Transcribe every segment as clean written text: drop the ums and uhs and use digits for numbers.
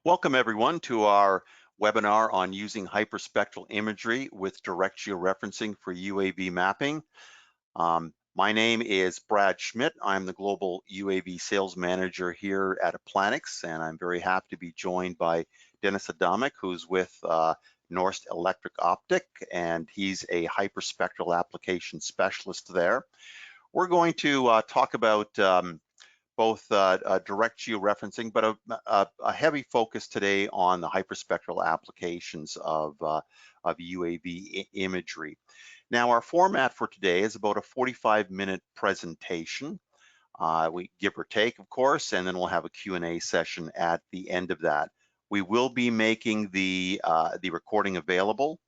Welcome everyone to our webinar on using hyperspectral imagery with direct georeferencing for UAV mapping. My name is Brad Schmidt. I'm the Global UAV Sales Manager here at Applanix, and I'm very happy to be joined by Dennis Adamic, who's with Norsk Electric Optic, and he's a hyperspectral application specialist there. We're going to talk about both direct georeferencing, but a heavy focus today on the hyperspectral applications of UAV imagery. Now, our format for today is about a 45-minute presentation. We give or take, of course, and then we'll have a Q&A session at the end of that. We will be making the recording available.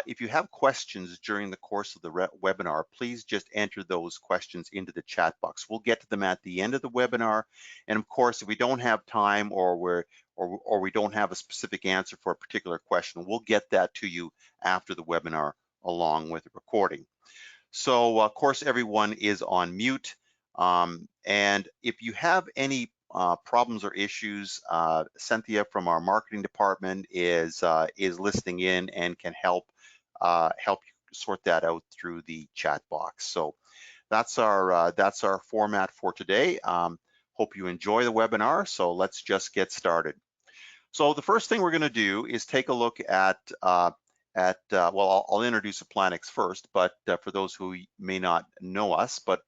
If you have questions during the course of the webinar, please just enter those questions into the chat box. We'll get to them at the end of the webinar. And of course, if we don't have time or we don't have a specific answer for a particular question, we'll get that to you after the webinar along with the recording. So of course, everyone is on mute. And if you have any problems or issues, Cynthia from our marketing department is listening in and can help you sort that out through the chat box. So that's our format for today. Hope you enjoy the webinar. So let's just get started. So the first thing we're going to do is take a look at well, I'll introduce Applanix first, but for those who may not know us, but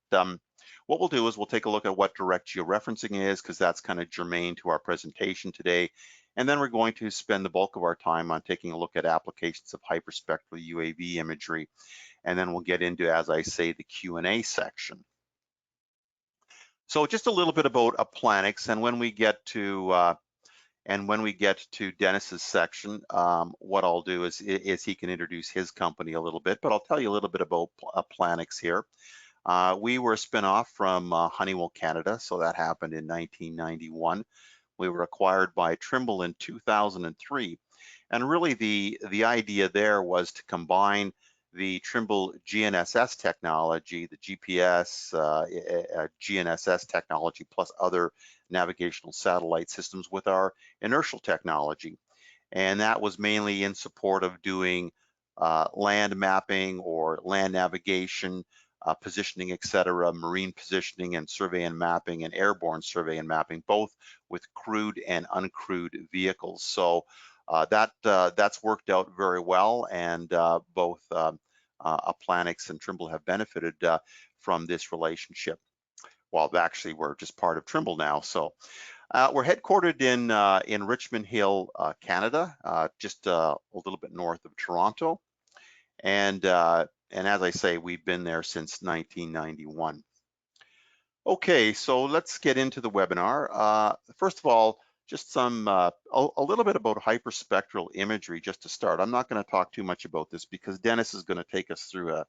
what we'll do is we'll take a look at what direct georeferencing is, because that's kind of germane to our presentation today. And then we're going to spend the bulk of our time on taking a look at applications of hyperspectral UAV imagery. And then we'll get into, as I say, the Q&A section. So just a little bit about Applanix, and when we get to Dennis's section, what I'll do is he can introduce his company a little bit, but I'll tell you a little bit about Applanix here. We were a spinoff from Honeywell Canada, so that happened in 1991. We were acquired by Trimble in 2003, and really the idea there was to combine the Trimble GNSS technology, the GPS, GNSS technology, plus other navigational satellite systems with our inertial technology. And that was mainly in support of doing land mapping or land navigation, positioning, etc., marine positioning and survey and mapping, and airborne survey and mapping, both with crewed and uncrewed vehicles. So that's worked out very well, and both Applanix and Trimble have benefited from this relationship. Well, actually, we're just part of Trimble now. So we're headquartered in Richmond Hill, Canada, just a little bit north of Toronto. And as I say, we've been there since 1991. Okay, so let's get into the webinar. First of all, just a little bit about hyperspectral imagery just to start. I'm not going to talk too much about this because Dennis is going to take us through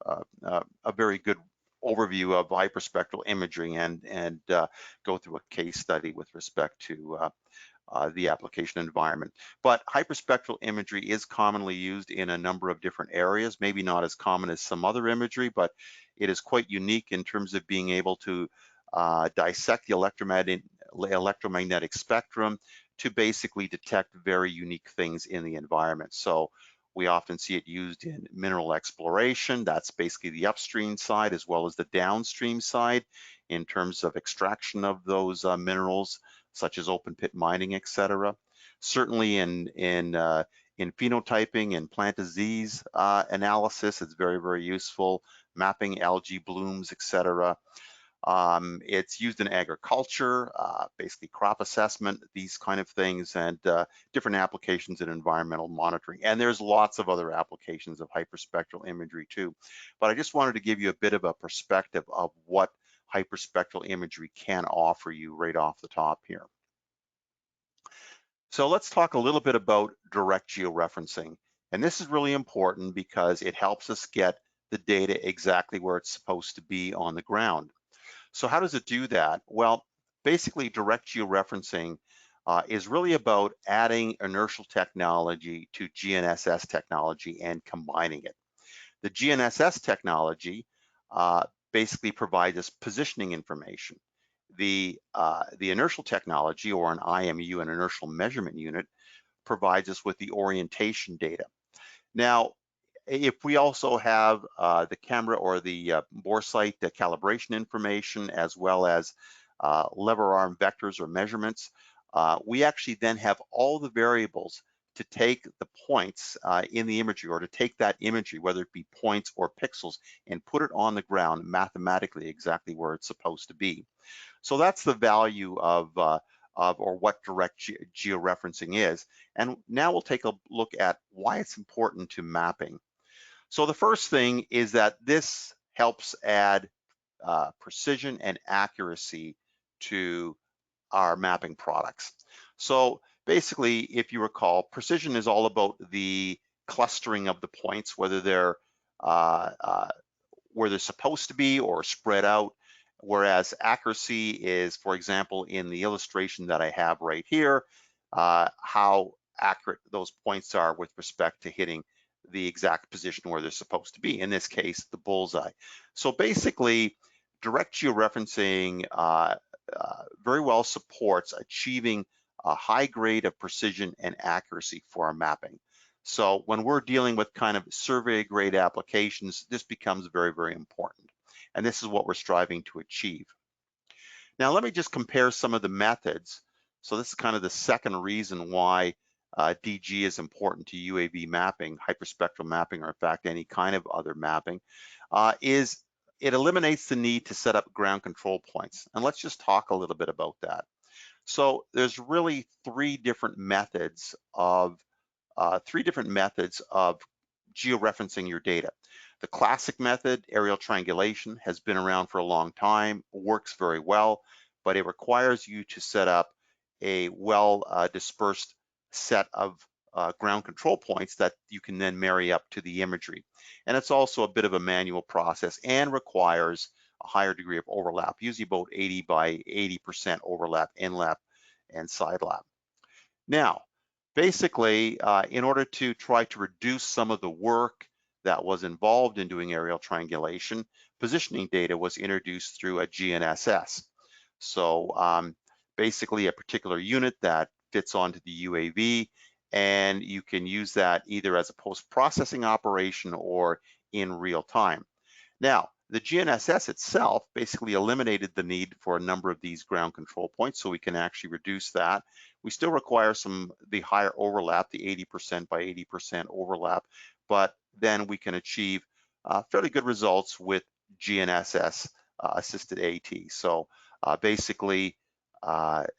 a very good overview of hyperspectral imagery and go through a case study with respect to the application environment. But hyperspectral imagery is commonly used in a number of different areas, maybe not as common as some other imagery, but it is quite unique in terms of being able to dissect the electromagnetic spectrum to basically detect very unique things in the environment. So we often see it used in mineral exploration. That's basically the upstream side as well as the downstream side in terms of extraction of those minerals, such as open pit mining, etc. Certainly in phenotyping and plant disease analysis, it's very, very useful. Mapping algae blooms, etc. It's used in agriculture, basically crop assessment, these kind of things, and different applications in environmental monitoring. And there's lots of other applications of hyperspectral imagery too. But I just wanted to give you a bit of a perspective of what hyperspectral imagery can offer you right off the top here. So let's talk a little bit about direct georeferencing. And this is really important because it helps us get the data exactly where it's supposed to be on the ground. So how does it do that? Well, basically direct georeferencing is really about adding inertial technology to GNSS technology and combining it. The GNSS technology basically provides us positioning information. the inertial technology, or an IMU, an inertial measurement unit, provides us with the orientation data. Now, if we also have the camera or the bore sight, the calibration information, as well as lever arm vectors or measurements, we actually then have all the variables to take the points in the imagery, or to take that imagery, whether it be points or pixels, and put it on the ground mathematically exactly where it's supposed to be. So that's the value of or what direct georeferencing is. And now we'll take a look at why it's important to mapping. So the first thing is that this helps add precision and accuracy to our mapping products. So basically, if you recall, precision is all about the clustering of the points, whether they're uh, uh, where they're supposed to be or spread out, whereas accuracy is, for example, in the illustration that I have right here, how accurate those points are with respect to hitting the exact position where they're supposed to be, in this case, the bullseye. So basically, direct georeferencing very well supports achieving a high grade of precision and accuracy for our mapping. So when we're dealing with kind of survey grade applications, this becomes very, very important. And this is what we're striving to achieve. Now, let me just compare some of the methods. So this is kind of the second reason why DG is important to UAV mapping, hyperspectral mapping, or in fact, any kind of other mapping, is it eliminates the need to set up ground control points. And let's just talk a little bit about that. So there's really three different methods of georeferencing your data. The classic method, aerial triangulation, has been around for a long time, works very well, but it requires you to set up a well dispersed set of ground control points that you can then marry up to the imagery. And it's also a bit of a manual process and requires a higher degree of overlap, usually about 80 by 80% overlap, in-lap and side lap. Now, basically, in order to try to reduce some of the work that was involved in doing aerial triangulation, positioning data was introduced through a GNSS. So basically a particular unit that fits onto the UAV, and you can use that either as a post-processing operation or in real time. Now, the GNSS itself basically eliminated the need for a number of these ground control points, so we can actually reduce that. We still require the higher overlap, the 80% by 80% overlap, but then we can achieve fairly good results with GNSS assisted AT. So basically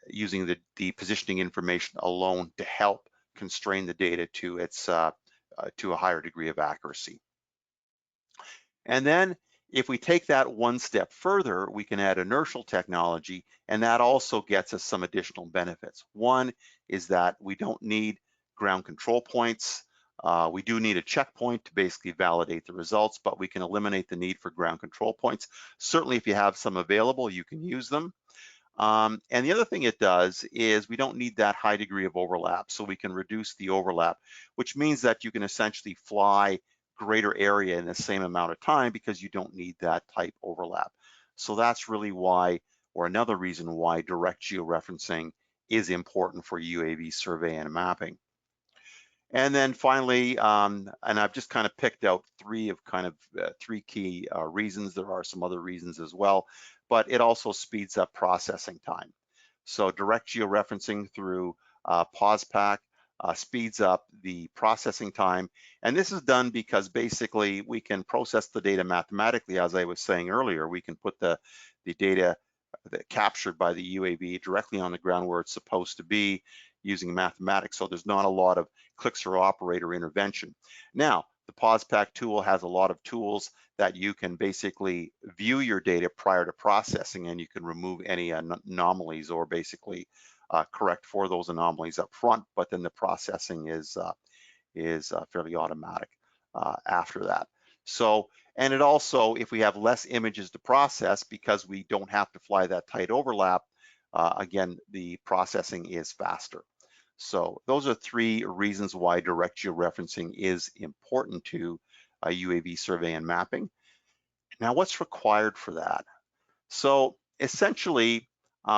using the positioning information alone to help constrain the data to to a higher degree of accuracy. And then if we take that one step further, we can add inertial technology, and that also gets us some additional benefits. One is that we don't need ground control points. We do need a checkpoint to basically validate the results, but we can eliminate the need for ground control points. Certainly, if you have some available, you can use them. And the other thing it does is we don't need that high degree of overlap, so we can reduce the overlap, which means that you can essentially fly greater area in the same amount of time because you don't need that type overlap. So that's really why, or another reason why, direct georeferencing is important for UAV survey and mapping. And then finally, and I've just kind of picked out three key reasons. There are some other reasons as well, but it also speeds up processing time. So direct georeferencing through POSPAC speeds up the processing time. And this is done because basically we can process the data mathematically, as I was saying earlier. We can put the data captured by the UAV directly on the ground where it's supposed to be using mathematics. So there's not a lot of clicks or operator intervention. Now, the POSPAC tool has a lot of tools that you can basically view your data prior to processing, and you can remove any anomalies or basically correct for those anomalies up front, but then the processing is fairly automatic after that. So, and it also, if we have less images to process because we don't have to fly that tight overlap, again, the processing is faster. So those are three reasons why direct georeferencing is important to UAV survey and mapping. Now, what's required for that? So essentially,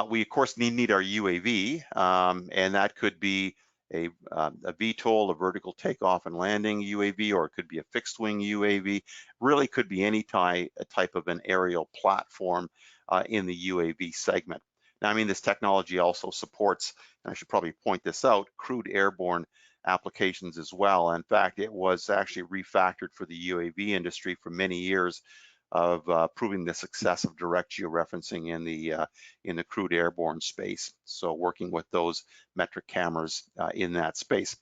We of course need our UAV, and that could be a VTOL, a vertical takeoff and landing UAV, or it could be a fixed wing UAV. Really could be any type of an aerial platform in the UAV segment. Now, I mean, this technology also supports, and I should probably point this out, crewed airborne applications as well. In fact, it was actually refactored for the UAV industry for many years of proving the success of direct georeferencing in the crewed airborne space. So working with those metric cameras in that space.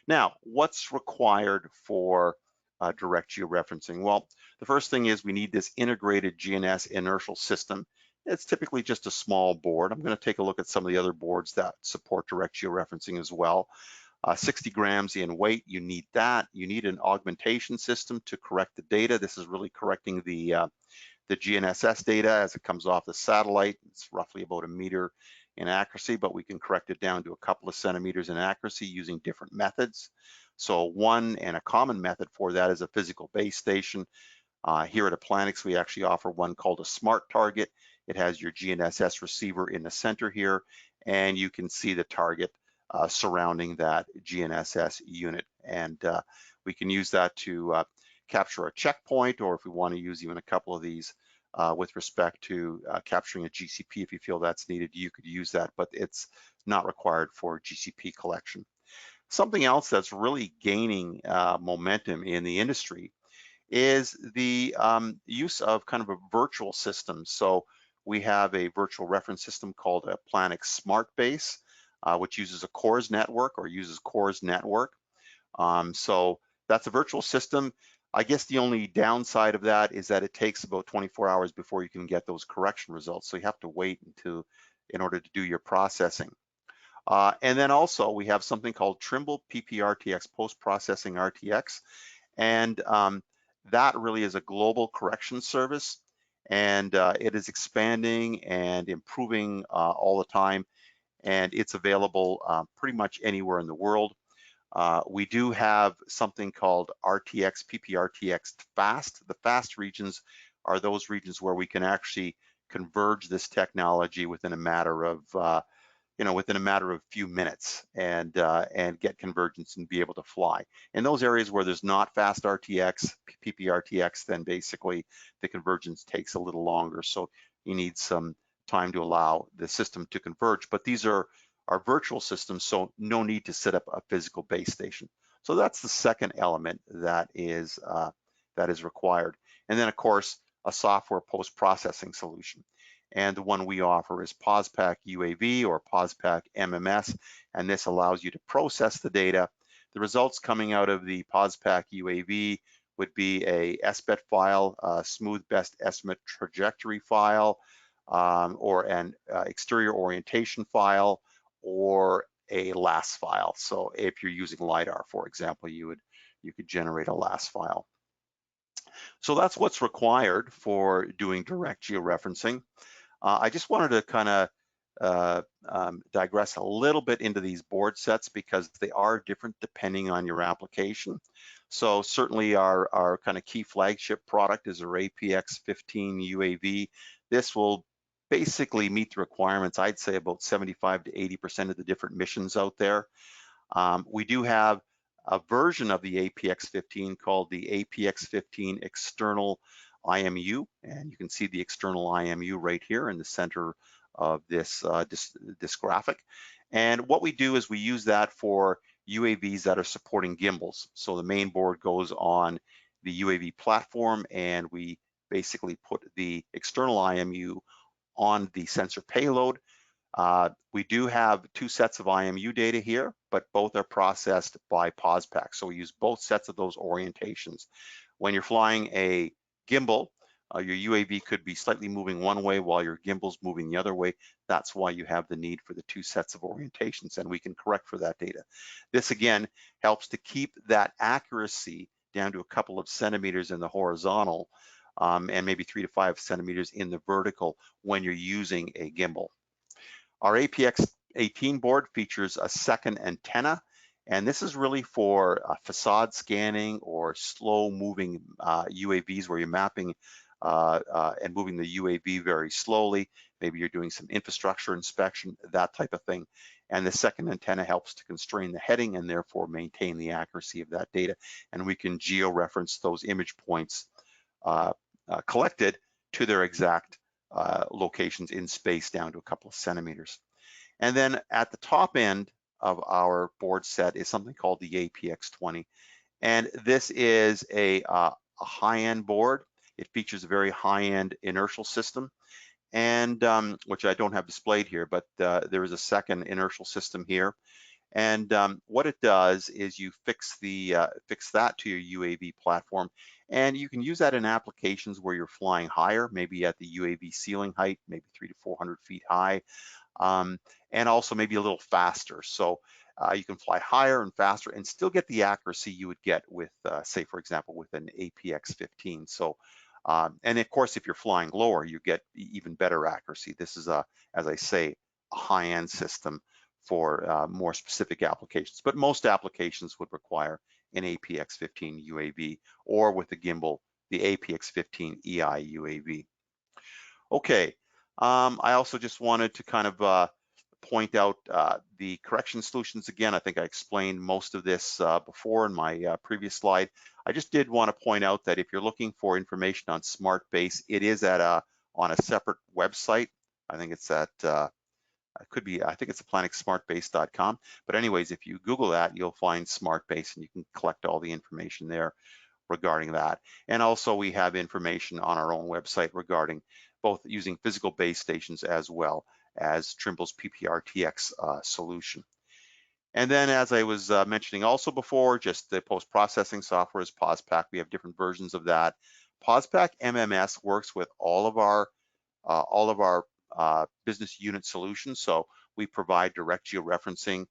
Now, what's required for direct georeferencing? Well, the first thing is we need this integrated GNSS inertial system. It's typically just a small board. I'm going to take a look at some of the other boards that support direct georeferencing as well. 60 grams in weight, you need that. You need an augmentation system to correct the data. This is really correcting the GNSS data as it comes off the satellite. It's roughly about 1 meter in accuracy, but we can correct it down to a couple of centimeters in accuracy using different methods. So one and a common method for that is a physical base station. Here at Applanix, we actually offer one called a smart target. It has your GNSS receiver in the center here, and you can see the target surrounding that GNSS unit. And we can use that to capture a checkpoint, or if we want to use even a couple of these with respect to capturing a GCP, if you feel that's needed, you could use that, but it's not required for GCP collection. Something else that's really gaining momentum in the industry is the use of kind of a virtual system. So we have a virtual reference system called Applanix Smart Base, which uses a CORS network or uses CORS network. So that's a virtual system. I guess the only downside of that is that it takes about 24 hours before you can get those correction results. So you have to wait in order to do your processing. And then also we have something called Trimble PPRTX, Post-Processing RTX. And that really is a global correction service. And it is expanding and improving all the time. And it's available pretty much anywhere in the world. We do have something called RTX, PPRTX Fast. The fast regions are those regions where we can actually converge this technology within a matter of within a matter of few minutes and get convergence and be able to fly. In those areas where there's not fast RTX, PPRTX, then basically the convergence takes a little longer. So you need some time to allow the system to converge. But these are virtual systems, so no need to set up a physical base station. So that's the second element that is required. And then of course, a software post-processing solution. And the one we offer is POSPAC UAV or POSPAC MMS, and this allows you to process the data. The results coming out of the POSPAC UAV would be a SBET file, a smooth best estimate trajectory file, or an exterior orientation file, or a LAS file. So if you're using LiDAR, for example, you could generate a LAS file. So that's what's required for doing direct georeferencing. I just wanted to kind of digress a little bit into these board sets because they are different depending on your application. So certainly our kind of key flagship product is our APX-15 UAV. This will basically meet the requirements, I'd say about 75 to 80% of the different missions out there. We do have a version of the APX-15 called the APX-15 External IMU, and you can see the external IMU right here in the center of this graphic. And what we do is we use that for UAVs that are supporting gimbals. So the main board goes on the UAV platform, and we basically put the external IMU on the sensor payload. We do have two sets of IMU data here, but both are processed by POSPAC. So we use both sets of those orientations. When you're flying a gimbal, your UAV could be slightly moving one way while your gimbal's moving the other way. That's why you have the need for the two sets of orientations, and we can correct for that data. This again helps to keep that accuracy down to a couple of centimeters in the horizontal and maybe 3 to 5 centimeters in the vertical when you're using a gimbal. Our APX-18 board features a second antenna, and this is really for facade scanning or slow moving UAVs where you're mapping and moving the UAV very slowly. Maybe you're doing some infrastructure inspection, that type of thing. And the second antenna helps to constrain the heading and therefore maintain the accuracy of that data. And we can georeference those image points collected to their exact locations in space down to a couple of centimeters. And then at the top end of our board set is something called the APX20. And this is a high-end board. It features a very high-end inertial system, and which I don't have displayed here, but there is a second inertial system here. And what it does is you fix that to your UAV platform, and you can use that in applications where you're flying higher, maybe at the UAV ceiling height, maybe 300 to 400 feet high, and also maybe a little faster. So you can fly higher and faster and still get the accuracy you would get with, say, for example, with an APX-15. So, and of course, if you're flying lower, you get even better accuracy. This is as I say, a high-end system for more specific applications, but most applications would require an APX-15 UAV, or with the gimbal, the APX-15 EI UAV. Okay, I also just wanted to kind of point out the correction solutions again. I think I explained most of this before in my previous slide. I just did want to point out that if you're looking for information on Smart Base, it is on a separate website. I think it's at I think it's applanixsmartbase.com. But anyways, if you Google that, you'll find Smart Base, and you can collect all the information there regarding that. And also we have information on our own website regarding both using physical base stations as well as Trimble's PPRTX solution. And then, as I was mentioning also before, just the post-processing software is POSPAC. We have different versions of that. POSPAC MMS works with all of our business unit solutions. So we provide direct georeferencing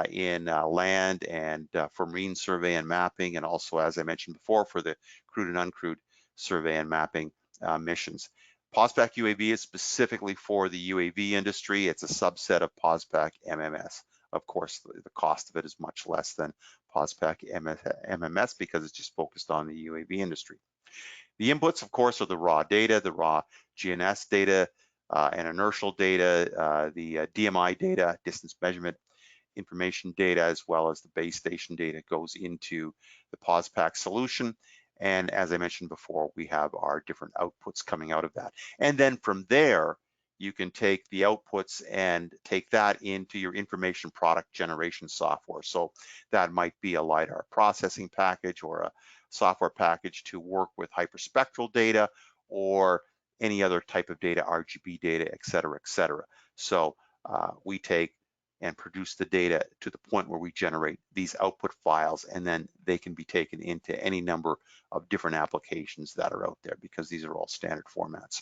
in land and for marine survey and mapping, and also, as I mentioned before, for the crewed and uncrewed survey and mapping missions. POSPAC UAV is specifically for the UAV industry. It's a subset of POSPAC MMS. Of course, the cost of it is much less than POSPAC MMS because it's just focused on the UAV industry. The inputs, of course, are the raw data, the raw GNS data, and inertial data, the DMI data, distance measurement information data, as well as the base station data goes into the POSPAC solution. And as I mentioned before, we have our different outputs coming out of that. And then from there, you can take the outputs and take that into your information product generation software. So that might be a LiDAR processing package or a software package to work with hyperspectral data or any other type of data, RGB data, et cetera, et cetera. So we take and produce the data to the point where we generate these output files, and then they can be taken into any number of different applications that are out there, because these are all standard formats.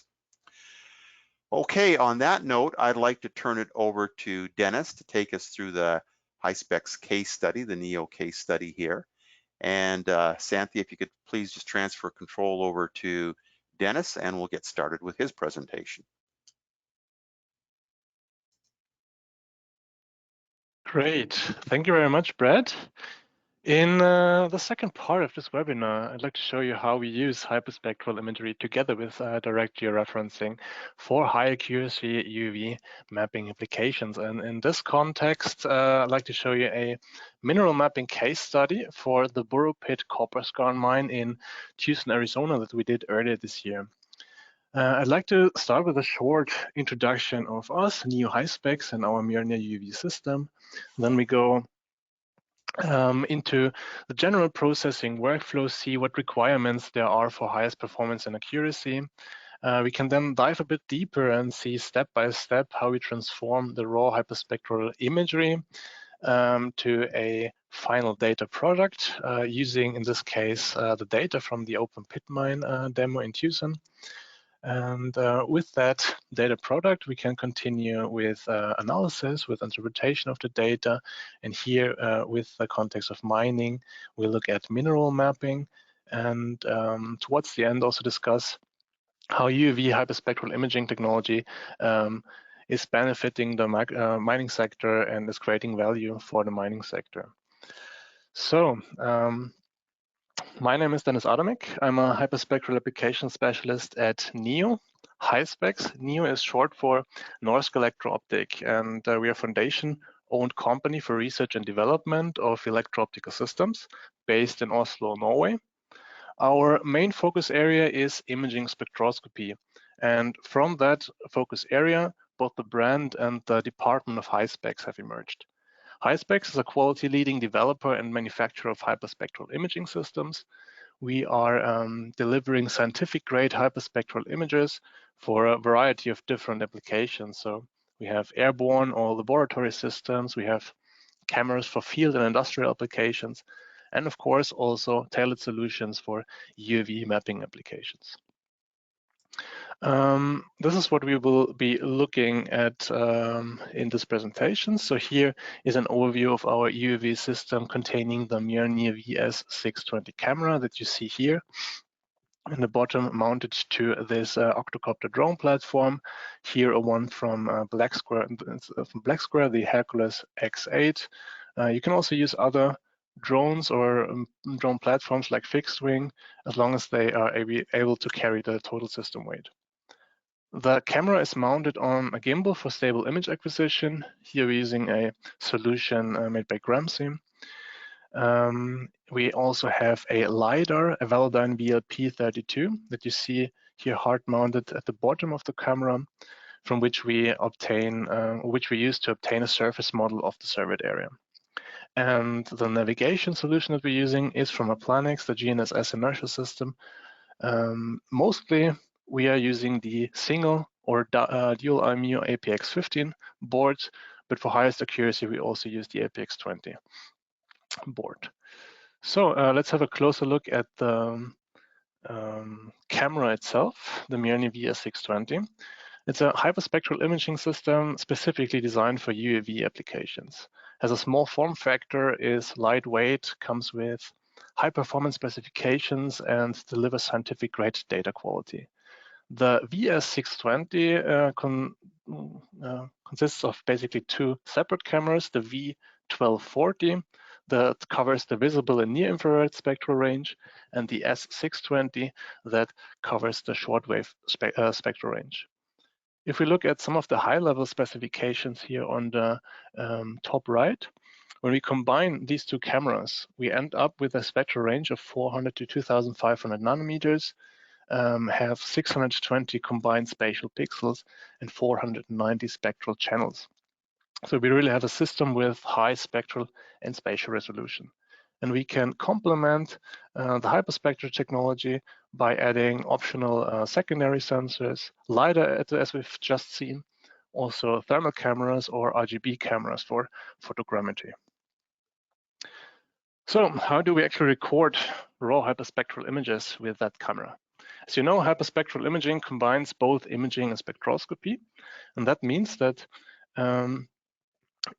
Okay, on that note, I'd like to turn it over to Dennis to take us through the HySpecs case study, the NEO case study here. And Santhi, if you could please just transfer control over to Dennis, and we'll get started with his presentation. Great, thank you very much, Brad. In the second part of this webinar, I'd like to show you how we use hyperspectral imagery together with direct georeferencing for high accuracy UAV mapping applications. And in this context, I'd like to show you a mineral mapping case study for the Burro Pit copper skarn mine in Tucson, Arizona that we did earlier this year. I'd like to start with a short introduction of us, NEO HySpecs, and our Mjolnir UAV system. Then we go into the general processing workflow, see what requirements there are for highest performance and accuracy. We can then dive a bit deeper and see step by step how we transform the raw hyperspectral imagery to a final data product using, in this case, the data from the open pit mine demo in Tucson. And with that data product, we can continue with analysis, with interpretation of the data. And here, with the context of mining, we look at mineral mapping, and towards the end also discuss how UAV hyperspectral imaging technology is benefiting the mining sector and is creating value for the mining sector. So My name is Dennis Adamik. I'm a hyperspectral application specialist at NEO. HySpecs. NEO is short for Norsk Electro-Optic, and we are a foundation-owned company for research and development of electro-optical systems based in Oslo, Norway. Our main focus area is imaging spectroscopy, and from that focus area, both the brand and the department of HySpecs have emerged. HySpecs is a quality leading developer and manufacturer of hyperspectral imaging systems. We are delivering scientific grade hyperspectral images for a variety of different applications. So we have airborne or laboratory systems, we have cameras for field and industrial applications, and of course also tailored solutions for UAV mapping applications. This is what we will be looking at in this presentation. So here is an overview of our UAV system containing the Mjolnir VS620 camera that you see here in the bottom, mounted to this octocopter drone platform. Here a one from Black Square, the Hercules X8. You can also use other drones or drone platforms like fixed wing, as long as they are able to carry the total system weight. The camera is mounted on a gimbal for stable image acquisition. Here we're using a solution made by Gramsci. We also have a LiDAR, a Velodyne VLP32 that you see here hard mounted at the bottom of the camera, from which we use to obtain a surface model of the surveyed area. And the navigation solution that we're using is from Applanix, the GNSS inertial system. Mostly we are using the single or dual IMU APX15 boards, but for highest accuracy, we also use the APX20 board. So let's have a closer look at the camera itself, the Mjolnir VS620. It's a hyperspectral imaging system specifically designed for UAV applications. Has a small form factor, is lightweight, comes with high performance specifications, and delivers scientific grade data quality. The VS620 consists of basically two separate cameras, the V1240 that covers the visible and near infrared spectral range, and the S620 that covers the shortwave spectral range. If we look at some of the high-level specifications here on the top right, when we combine these two cameras, we end up with a spectral range of 400 to 2,500 nanometers, have 620 combined spatial pixels and 490 spectral channels. So we really have a system with high spectral and spatial resolution. And we can complement the hyperspectral technology by adding optional secondary sensors, LiDAR as we've just seen, also thermal cameras or RGB cameras for photogrammetry. So how do we actually record raw hyperspectral images with that camera? As you know, hyperspectral imaging combines both imaging and spectroscopy, and that means that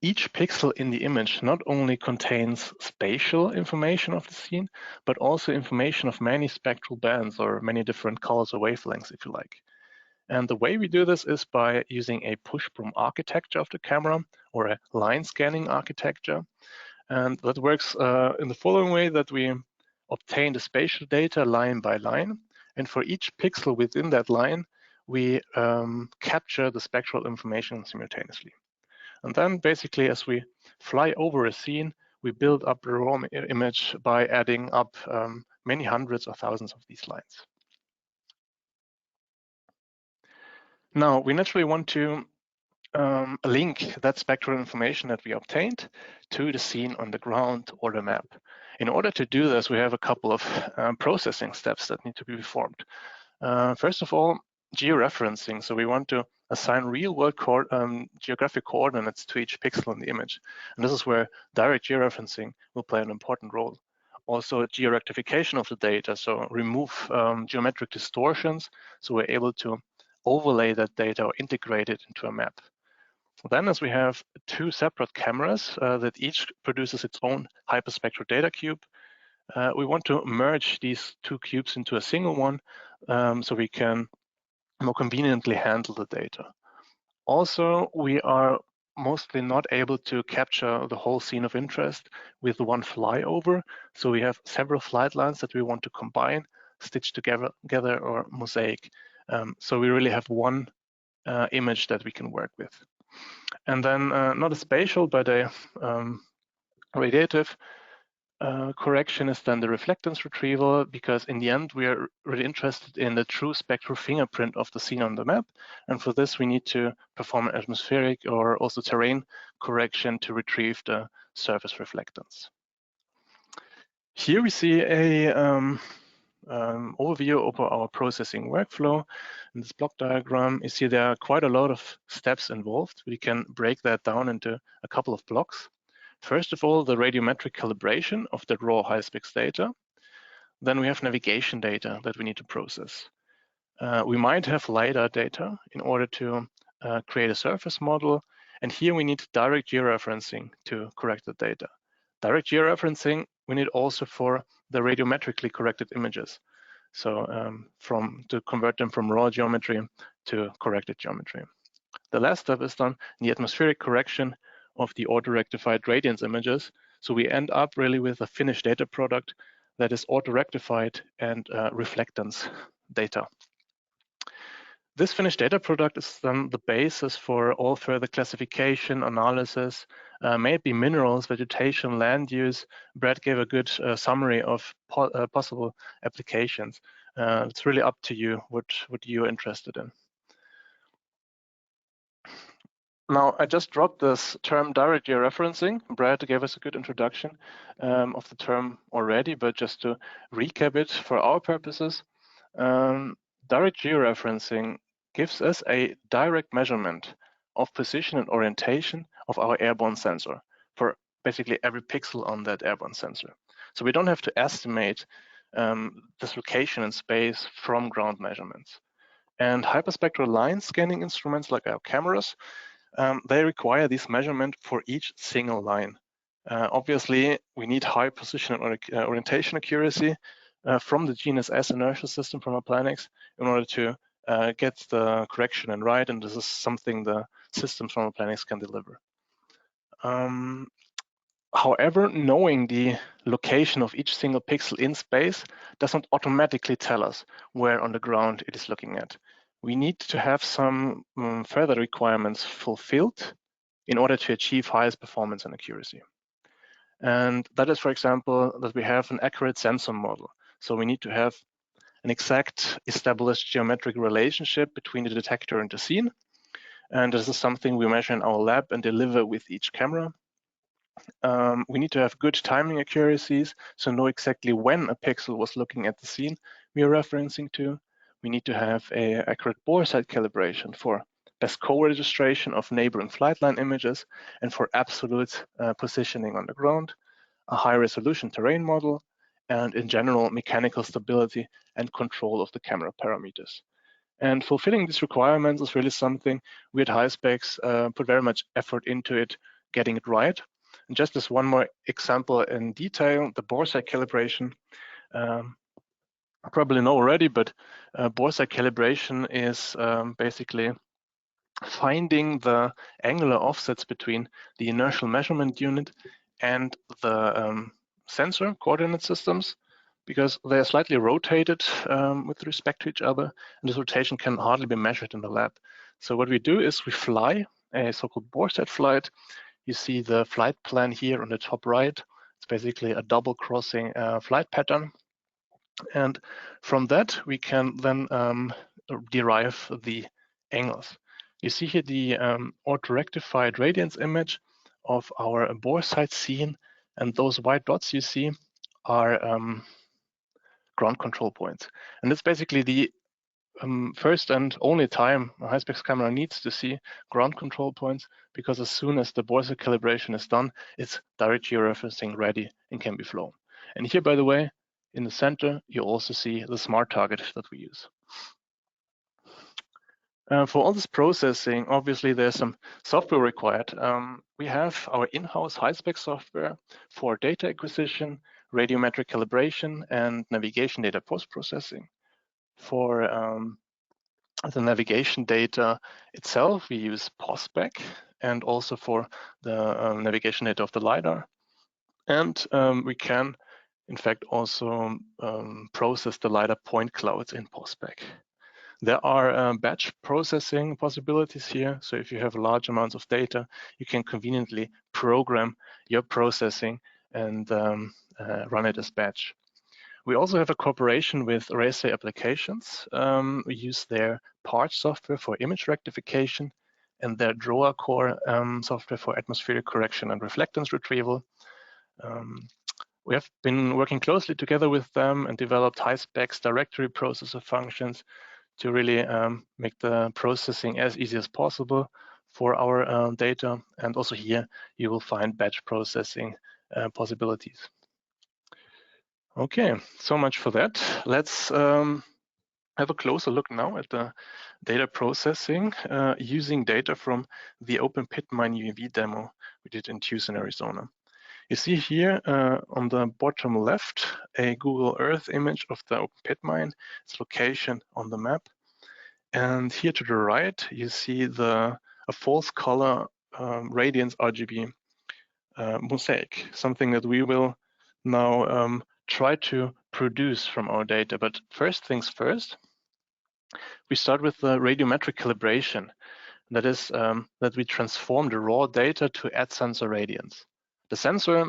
each pixel in the image not only contains spatial information of the scene, but also information of many spectral bands or many different colors or wavelengths, if you like. And the way we do this is by using a push-broom architecture of the camera or a line scanning architecture. And that works in the following way: that we obtain the spatial data line by line. And for each pixel within that line, we capture the spectral information simultaneously. And then basically, as we fly over a scene, we build up the raw image by adding up many hundreds or thousands of these lines. Now, we naturally want to link that spectral information that we obtained to the scene on the ground or the map. In order to do this, we have a couple of processing steps that need to be performed. First of all, georeferencing. So we want to assign real-world geographic coordinates to each pixel in the image. And this is where direct georeferencing will play an important role. Also, georectification of the data, so remove geometric distortions, so we're able to overlay that data or integrate it into a map. Then, as we have two separate cameras that each produces its own hyperspectral data cube, we want to merge these two cubes into a single one so we can more conveniently handle the data. Also, we are mostly not able to capture the whole scene of interest with one flyover. So we have several flight lines that we want to combine, stitch together or mosaic. So we really have one image that we can work with. And then not a spatial, but a radiative correction is then the reflectance retrieval, because in the end, we are really interested in the true spectral fingerprint of the scene on the map. And for this, we need to perform an atmospheric or also terrain correction to retrieve the surface reflectance. Here we see a overview of our processing workflow. In this block diagram, you see there are quite a lot of steps involved. We can break that down into a couple of blocks. First of all, the radiometric calibration of the raw Hyperspectral data. Then we have navigation data that we need to process. We might have LiDAR data in order to create a surface model. And here we need direct georeferencing to correct the data. Direct georeferencing we need also for the radiometrically corrected images. So to convert them from raw geometry to corrected geometry. The last step is done in the atmospheric correction of the auto-rectified radiance images. So we end up really with a finished data product that is auto-rectified and reflectance data. This finished data product is then the basis for all further classification, analysis, may it be minerals, vegetation, land use. Brad gave a good summary of possible applications. It's really up to you what you're interested in. Now, I just dropped this term direct georeferencing. Brad gave us a good introduction of the term already, but just to recap it for our purposes, direct georeferencing gives us a direct measurement of position and orientation of our airborne sensor for basically every pixel on that airborne sensor. So we don't have to estimate this location in space from ground measurements. And hyperspectral line scanning instruments like our cameras, they require this measurement for each single line. Obviously, we need high position and orientation accuracy from the GNSS inertial system from Applanix in order to get the correction and right, and this is something the systems from Applanix can deliver. However, knowing the location of each single pixel in space does not automatically tell us where on the ground it is looking at. We need to have some further requirements fulfilled in order to achieve highest performance and accuracy. And that is, for example, that we have an accurate sensor model. So we need to have an exact established geometric relationship between the detector and the scene. And this is something we measure in our lab and deliver with each camera. We need to have good timing accuracies, so know exactly when a pixel was looking at the scene we are referencing to. We need to have an accurate bore site calibration for best co-registration of neighboring flight line images and for absolute positioning on the ground, a high-resolution terrain model, and in general, mechanical stability and control of the camera parameters. And fulfilling these requirements is really something we at Hyperspecs put very much effort into it, getting it right. And just as one more example in detail, the bore site calibration, I probably know already, but bore site calibration is basically finding the angular offsets between the inertial measurement unit and the sensor coordinate systems, because they are slightly rotated with respect to each other, and this rotation can hardly be measured in the lab. So what we do is we fly a so-called bore site flight. You see the flight plan here on the top right. It's basically a double crossing flight pattern. And from that, we can then derive the angles. You see here the auto-rectified radiance image of our bore site scene, and those white dots you see are ground control points. And it's basically the first and only time a Hyperspecs camera needs to see ground control points, because as soon as the bore site calibration is done, it's direct georeferencing ready and can be flown. And here, by the way, in the center, you also see the smart target that we use. For all this processing, obviously there's some software required. We have our in-house high-spec software for data acquisition, radiometric calibration, and navigation data post-processing. For the navigation data itself, we use POSPEC, and also for the navigation data of the LiDAR. And we can, in fact, also process the LiDAR point clouds in POSPEC. There are batch processing possibilities here. So if you have large amounts of data, you can conveniently program your processing and run it as batch. We also have a cooperation with Racer Applications. We use their PARCH software for image rectification and their DROA core software for atmospheric correction and reflectance retrieval. We have been working closely together with them and developed high-specs directory processor functions to really make the processing as easy as possible for our data. And also here, you will find batch processing possibilities. Okay, so much for that. Let's have a closer look now at the data processing using data from the Open Pit Mine UAV demo we did in Tucson, Arizona. You see here on the bottom left a Google Earth image of the open pit mine, its location on the map. And here to the right, you see a false color radiance RGB mosaic, something that we will now try to produce from our data. But first things first, we start with the radiometric calibration. That is that we transform the raw data to add sensor radiance. The sensor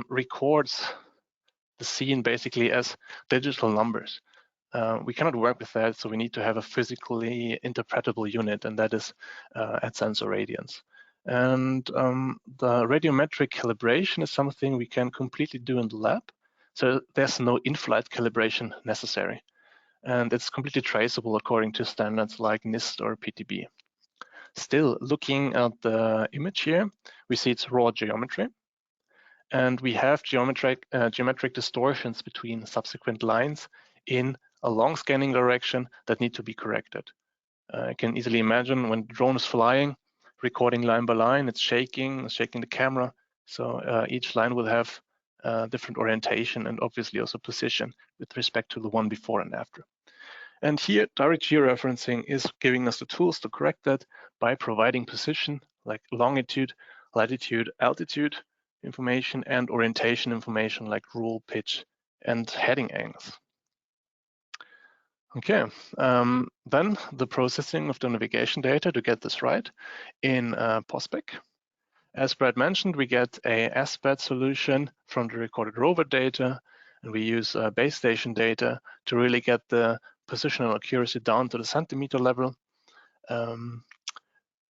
records the scene basically as digital numbers. We cannot work with that, so we need to have a physically interpretable unit, and that is at sensor radiance. And the radiometric calibration is something we can completely do in the lab, so there's no in-flight calibration necessary. And it's completely traceable according to standards like NIST or PTB. Still, looking at the image here, we see it's raw geometry. And we have geometric distortions between subsequent lines in a long scanning direction that need to be corrected. You can easily imagine when the drone is flying, recording line by line, it's shaking the camera. So each line will have different orientation and obviously also position with respect to the one before and after. And here, direct georeferencing is giving us the tools to correct that by providing position like longitude, latitude, altitude information and orientation information like rule, pitch, and heading angles. Okay, then the processing of the navigation data to get this right in POSPEC. As Brad mentioned, we get a SBAT solution from the recorded rover data, and we use base station data to really get the positional accuracy down to the centimeter level.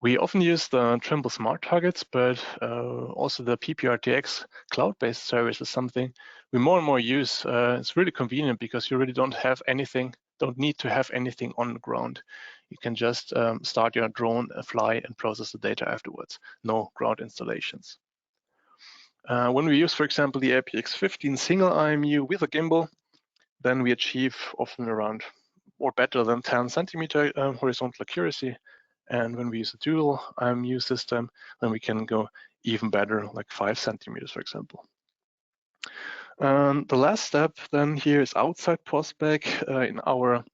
We often use the Trimble Smart Targets, but also the PPRTX cloud-based service is something we more and more use. It's really convenient because you really don't need to have anything on the ground. You can just start your drone, fly, and process the data afterwards. No ground installations. When we use, for example, the APX15 single IMU with a gimbal, then we achieve often around or better than 10 centimeter horizontal accuracy. And when we use a dual IMU system, then we can go even better, like 5 centimeters, for example. The last step then here is outside POSPEC in our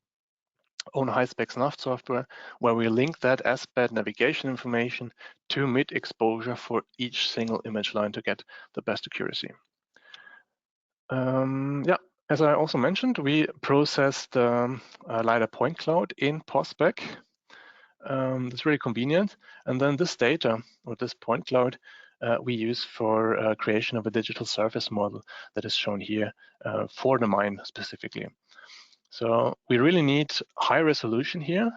own high-spec SNAF software, where we link that SBAT navigation information to mid-exposure for each single image line to get the best accuracy. Yeah, as I also mentioned, we process the LiDAR point cloud in POSPEC. It's really convenient. And then this data, or this point cloud, we use for creation of a digital surface model that is shown here for the mine specifically. So we really need high resolution here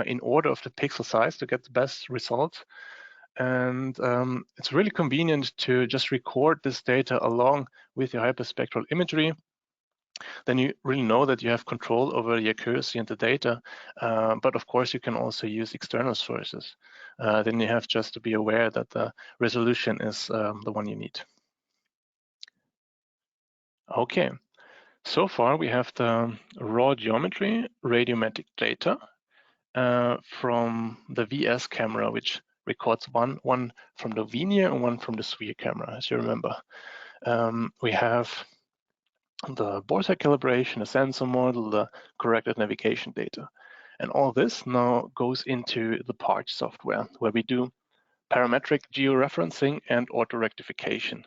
in order of the pixel size to get the best results. And it's really convenient to just record this data along with your hyperspectral imagery. Then you really know that you have control over the accuracy and the data. But of course, you can also use external sources. Then you have just to be aware that the resolution is the one you need. Okay, so far we have the raw geometry radiometric data from the VS camera, which records one from the Vernier and one from the Sphere camera, as you remember. We have the borsec calibration, the sensor model, the corrected navigation data. And all this now goes into the PARCH software, where we do parametric georeferencing and auto rectification.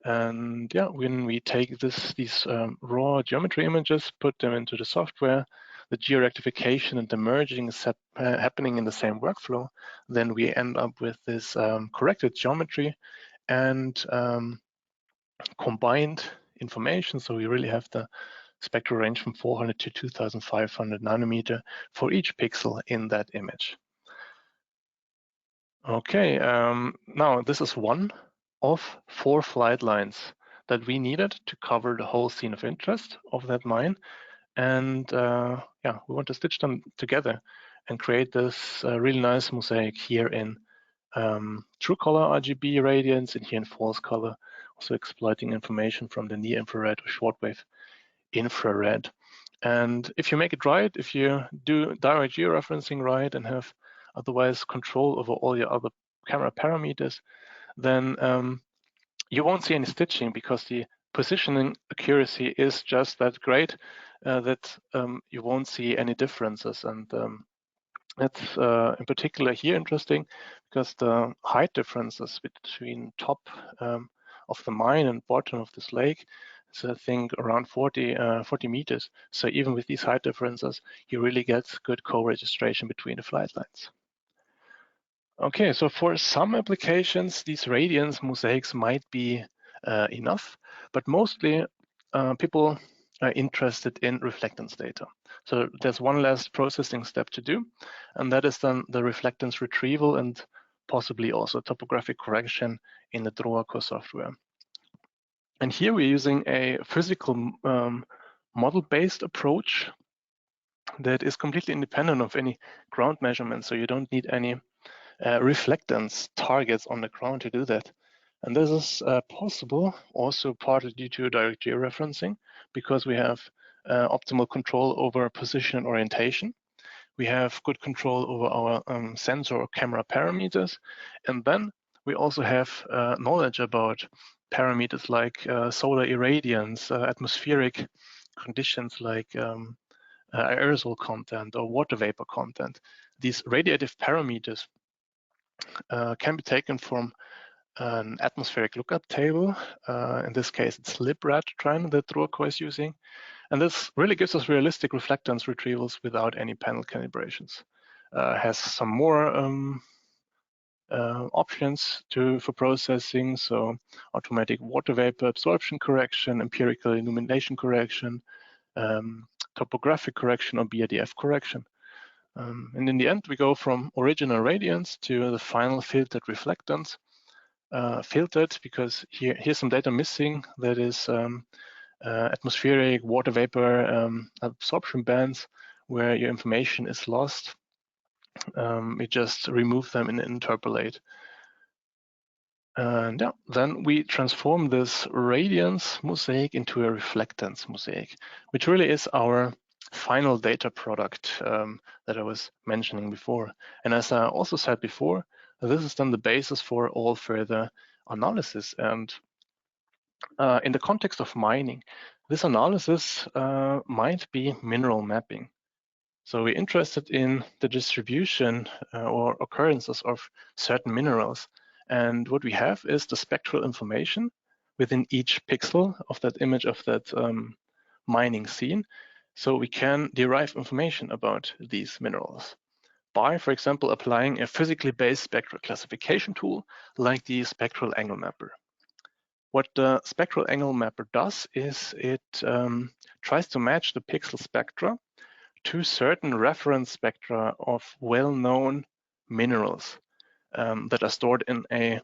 And yeah, when we take these raw geometry images, put them into the software, the georectification and the merging is happening in the same workflow, then we end up with this corrected geometry and combined information. So we really have the spectral range from 400 to 2500 nanometer for each pixel in that image. Okay, now this is one of 4 flight lines that we needed to cover the whole scene of interest of that mine. And yeah, we want to stitch them together and create this really nice mosaic here in true color RGB radiance and here in false color, also exploiting information from the near infrared or shortwave infrared. And if you make it right, if you do direct georeferencing right and have otherwise control over all your other camera parameters, then you won't see any stitching because the positioning accuracy is just that great that you won't see any differences. And that's in particular here interesting because the height differences between top of the mine and bottom of this lake is, I think, around 40 meters. So even with these height differences, you really get good co-registration between the flight lines. Okay, so for some applications, these radiance mosaics might be enough, but mostly people are interested in reflectance data. So there's one last processing step to do, and that is then the reflectance retrieval and possibly also topographic correction in the DroaCore software. And here we're using a physical model-based approach that is completely independent of any ground measurements, so you don't need any reflectance targets on the ground to do that. And this is possible also partly due to direct georeferencing because we have optimal control over position and orientation. We have good control over our sensor or camera parameters. And then we also have knowledge about parameters like solar irradiance, atmospheric conditions like aerosol content or water vapor content. These radiative parameters can be taken from an atmospheric lookup table. In this case, it's LibRad that DroaCore is using. And this really gives us realistic reflectance retrievals without any panel calibrations. Has some more options for processing, so automatic water vapor absorption correction, empirical illumination correction, topographic correction, or BRDF correction. And in the end, we go from original radiance to the final filtered reflectance. Filtered because here's some data missing, that is atmospheric water vapor absorption bands where your information is lost. We just remove them and interpolate. And yeah, then we transform this radiance mosaic into a reflectance mosaic, which really is our final data product that I was mentioning before. And as I also said before, this is then the basis for all further analysis. And in the context of mining, this analysis might be mineral mapping. So we're interested in the distribution or occurrences of certain minerals. And what we have is the spectral information within each pixel of that image of that mining scene. So we can derive information about these minerals by, for example, applying a physically based spectral classification tool like the spectral angle mapper. What the spectral angle mapper does is it tries to match the pixel spectra to certain reference spectra of well-known minerals that are stored in a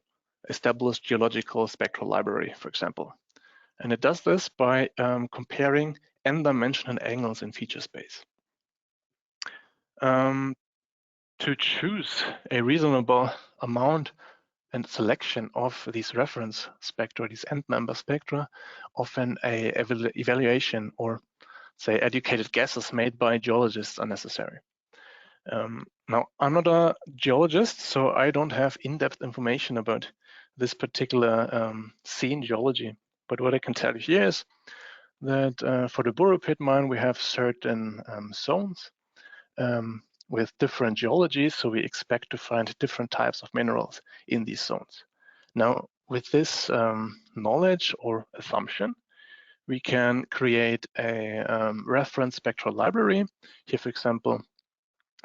established geological spectral library, for example. And it does this by comparing n-dimensional angles in feature space. To choose a reasonable amount and selection of these reference spectra, these end member spectra, often a evaluation or say educated guesses made by geologists are necessary. Now, I'm not a geologist, so I don't have in-depth information about this particular scene geology. But what I can tell you here is that for the Burro Pit mine, we have certain zones with different geologies, so we expect to find different types of minerals in these zones. Now, with this knowledge or assumption, we can create a reference spectral library. Here, for example,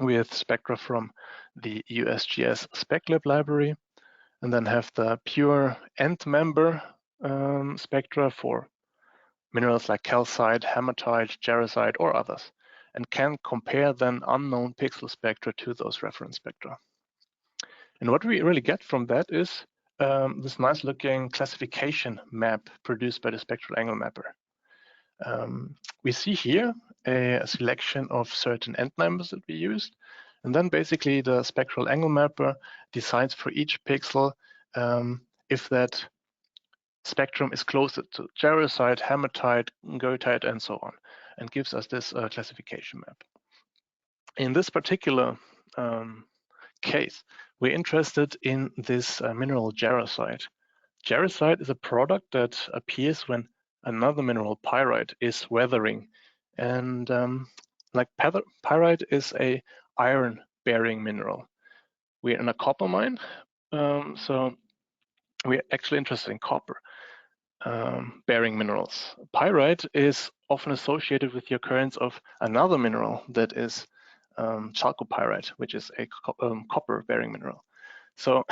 with spectra from the USGS SpecLab library, and then have the pure end member spectra for minerals like calcite, hematite, jarosite, or others, and can compare then unknown pixel spectra to those reference spectra. And what we really get from that is this nice looking classification map produced by the spectral angle mapper. We see here a selection of certain end members that we used, and then basically the spectral angle mapper decides for each pixel if that spectrum is closer to jarosite, hematite, goethite, and so on, and gives us this classification map. In this particular case, we're interested in this mineral jarosite. Jarosite is a product that appears when another mineral, pyrite, is weathering. And like pyrite is a iron-bearing mineral. We're in a copper mine, so we're actually interested in copper bearing minerals. Pyrite is often associated with the occurrence of another mineral that is chalcopyrite, which is a copper bearing mineral. So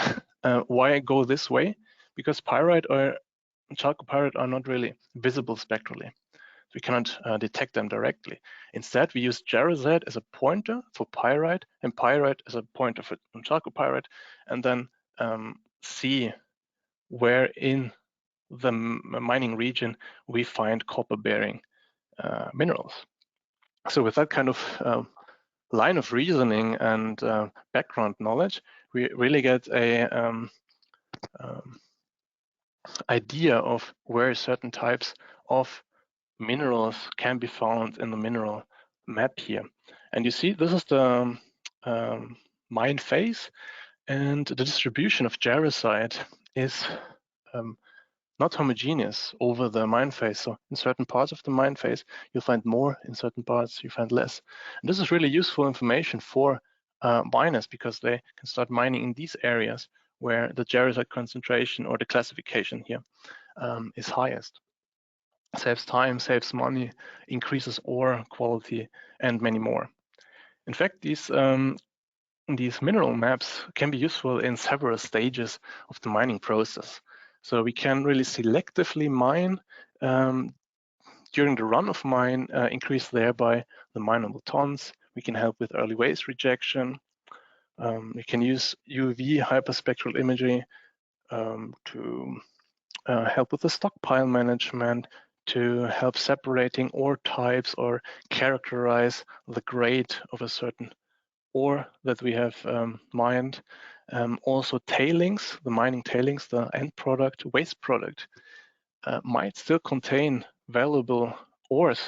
why go this way? Because pyrite or chalcopyrite are not really visible spectrally. We cannot detect them directly. Instead, we use jarosite as a pointer for pyrite and pyrite as a pointer for chalcopyrite, and then see where in the mining region we find copper-bearing minerals. So with that kind of line of reasoning and background knowledge, we really get a idea of where certain types of minerals can be found in the mineral map here. And you see, this is the mine phase, and the distribution of jarosite is not homogeneous over the mine phase. So in certain parts of the mine phase, you'll find more, in certain parts you find less. And this is really useful information for miners because they can start mining in these areas where the jarosite concentration or the classification here is highest. Saves time, saves money, increases ore quality, and many more. In fact, these mineral maps can be useful in several stages of the mining process. So we can really selectively mine during the run of mine, increase thereby the mineable tons. We can help with early waste rejection. We can use UAV hyperspectral imagery to help with the stockpile management, to help separating ore types or characterize the grade of a certain ore that we have mined. Also tailings, the mining tailings, the end product, waste product, might still contain valuable ores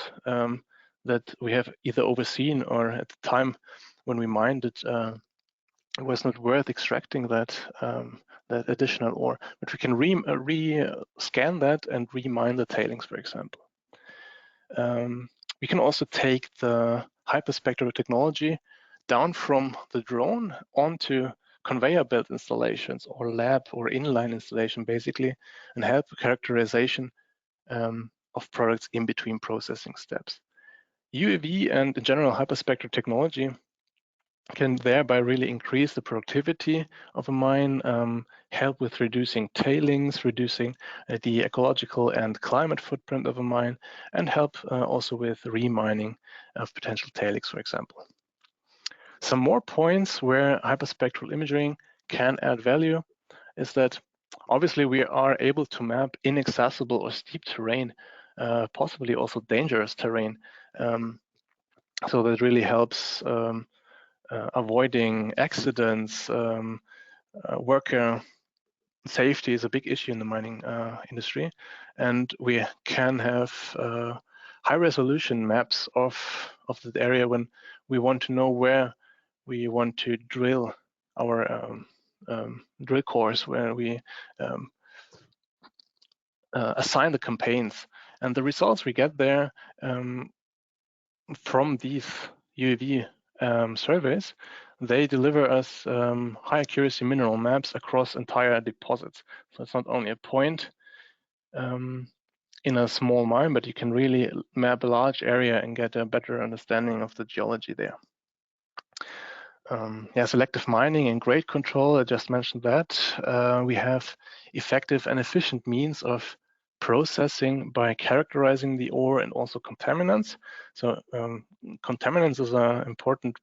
that we have either overseen or at the time when we mined it, it was not worth extracting that additional ore. But we can re-scan that and re-mine the tailings, for example. We can also take the hyperspectral technology down from the drone onto conveyor belt installations or lab or inline installation, basically, and help characterization of products in between processing steps. UAV and in general hyperspectral technology can thereby really increase the productivity of a mine, help with reducing tailings, reducing the ecological and climate footprint of a mine, and help also with remining of potential tailings, for example. Some more points where hyperspectral imaging can add value is that obviously we are able to map inaccessible or steep terrain, possibly also dangerous terrain. So that really helps avoiding accidents. Worker safety is a big issue in the mining industry, and we can have high resolution maps of the area when we want to know where we want to drill our drill cores, where we assign the campaigns. And the results we get there from these UAV surveys, they deliver us high accuracy mineral maps across entire deposits. So it's not only a point in a small mine, but you can really map a large area and get a better understanding of the geology there. Selective mining and grade control, I just mentioned that. We have effective and efficient means of processing by characterizing the ore and also contaminants. So contaminants is an important